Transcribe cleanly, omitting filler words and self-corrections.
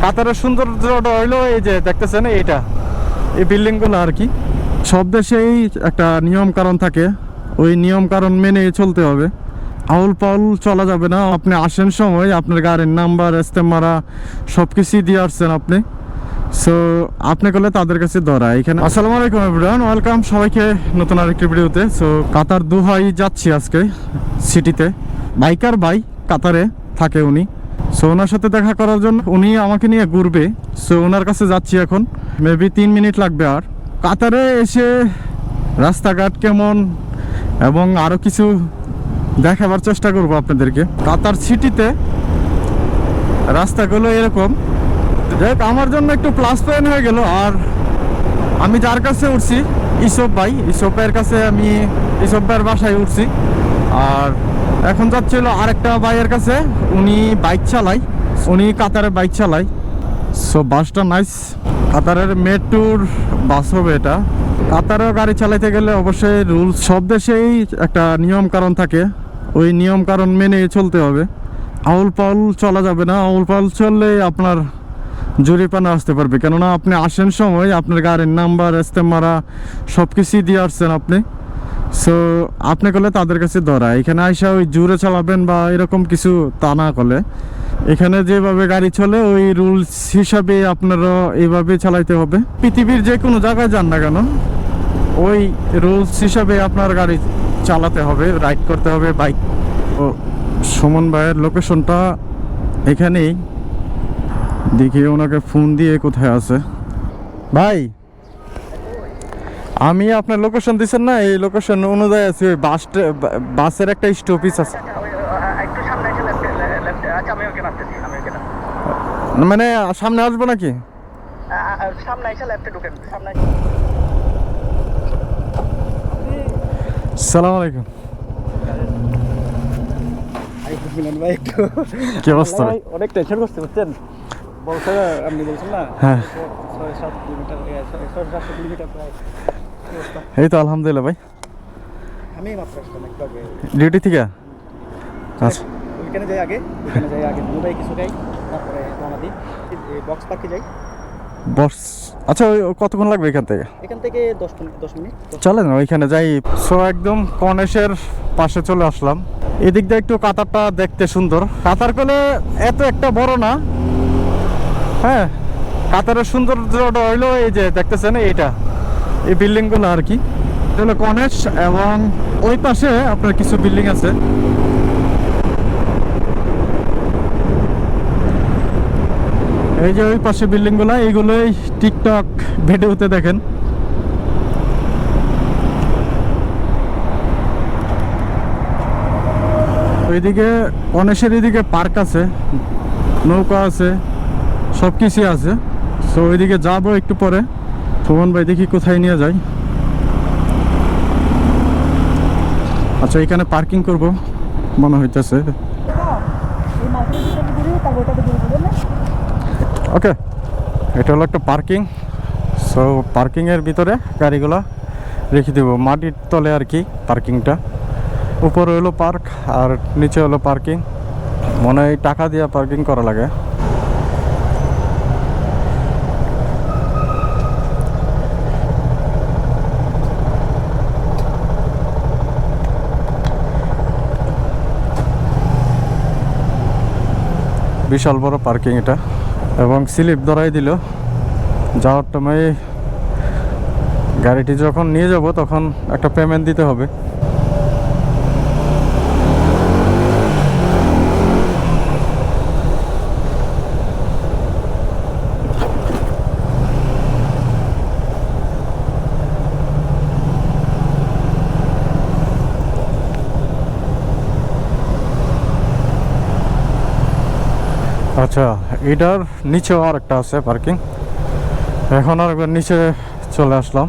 কাতারের সৌন্দর্যটা হইলো এই যে দেখতেছেন এইটা, এই বিল্ডিংগুলো আর কি। সব দেশেই একটা নিয়ম কারণ থাকে, ওই নিয়ম কারণ মেনে চলতে হবে। আউল পাউল চলা যাবে না। আপনি আসেন সময় আপনার গাড়ির নাম্বার ইস্তেমারা সব কিছুই দিয়ে আসছেন আপনি, সো আপনি করলে তাদের কাছে ধরা এখানে। আসসালামু আলাইকুম এভরিওয়ান, ওয়েলকাম সবাইকে নতুন আরেকটি ভিডিওতে। সো কাতার দোহায় যাচ্ছি আজকে সিটিতে। বাইকার ভাই কাতারে থাকে উনি, সো ওনার সাথে দেখা করার জন্য উনি আমাকে নিয়ে ঘুরবে। সো ওনার কাছে যাচ্ছি এখন, মেবি 3 মিনিট লাগবে। আর কাতারে এসে রাস্তাঘাট কেমন এবং আরও কিছু দেখাবার চেষ্টা করব আপনাদেরকে। কাতার সিটিতে রাস্তাগুলো এরকম, দেখ আমার জন্য একটু প্লাস পয়েন্ট হয়ে গেল। আর আমি যার কাছে উঠছি ইসব ভাই, ইসব ভাইয়ের কাছে, আমি ইসব ভাইয়ের বাসায় উঠছি। আর এখন যাচ্ছিল আরেকটা ভাইয়ের কাছে, উনি বাইক চালায়, উনি কাতারে বাইক চালায়। সো বাসটা নাইস, কাতারের মেট্রোর বাস হবে এটা। কাতারেও গাড়ি চালাইতে গেলে অবশ্যই রুলস, সব দেশেই একটা নিয়ম কারণ থাকে, ওই নিয়ম কারণ মেনে চলতে হবে। আউল পাউল চলা যাবে না। আউল পাউল চললে আপনার জরিমানা আসতে পারবে, কেননা আপনি আসেন সময় আপনার গাড়ির নাম্বার ইস্তেমারা সব কিছুই দিয়ে আসছেন আপনি, সো আপনি করলে তাদের কাছে ধরা। এখানে আইসা ওই জোরে চালাবেন বা এরকম কিছু তা না করলে, এখানে যেভাবে গাড়ি চলে ওই রুলস হিসাবে আপনারা এইভাবে চালাইতে হবে। পৃথিবীর যে কোনো জায়গায় যান না কেন, ওই রুলস হিসাবে আপনার গাড়ি চালাতে হবে, রাইড করতে হবে বাইক। ও সুমন ভাইয়ের লোকেশনটা এখানেই, দেখি ওনাকে ফোন দিয়ে কোথায় আছে। ভাই আমি আপনার লোকেশন দিচ্ছেন না, এই লোকেশন অনুযায়ী আছি। ওই বাসের একটা স্টপেজ আছে, মানে সামনে আসবো নাকি? সালাম আলাইকুম। কি অবস্থা? অনেক টেনশন করতে পারছেন, বলছেন আপনি বলছেন না। হ্যাঁ 6-7 কিলোমিটার, 6-7 কিলোমিটার প্রায়। এই তো আলহামদুলিল্লাহ ভাই, আমি মাত্র আসলাম একটু আগে ডিউটি থেকে। আচ্ছা ওইখানে যাই আগে, দুবাই কিছু যাই, তারপরে রওনা দিই, বক্স পার্কে যাই। বস আচ্ছা, ওই কতক্ষণ লাগবে এখান থেকে? এখান থেকে 10 মিনিট চলেন ওইখানে যাই। সো একদম কর্নেশের পাশে চলে আসলাম। এদিক দিয়ে একটু কাতারটা দেখতে সুন্দর। কাতার করলে এত একটা বড় না, হ্যাঁ। কাতারের সৌন্দর্যটা হইলো এই যে দেখতেছেন এইটা, এই বিল্ডিংগুলো আর কি। এটা হলো কর্নেশ, এবং ওই পাশে আপনার কিছু বিল্ডিং আছে। এই যে ওই পাশে বিল্ডিংগুলো, এইগুলোই টিকটক ভিডিওতে দেখেন। ওইদিকে কর্নেশের এদিকে পার্ক আছে, নৌকা আছে, সব কিছুই আছে। সো ওইদিকে যাবো একটু পরে। সুমন ভাই দেখি কোথায় নিয়ে যায়। আচ্ছা এখানে পার্কিং করব মনে হইতেছে। ওকে, এটা হলো একটা পার্কিং। সো পার্কিংয়ের ভিতরে গাড়িগুলো রেখে দেবো, মাটির তলে আর কি পার্কিংটা। উপরে হলো পার্ক আর নিচে হলো পার্কিং। মনে হয় টাকা দিয়ে পার্কিং করা লাগে। বিশাল বড় পার্কিং এটা, এবং স্লিপ ধরাই দিল। যাওয়ার সময় গাড়িটি যখন নিয়ে যাব তখন একটা পেমেন্ট দিতে হবে। আচ্ছা এটার নিচেও আর একটা আছে পার্কিং। এখন আর একবার নিচে চলে আসলাম।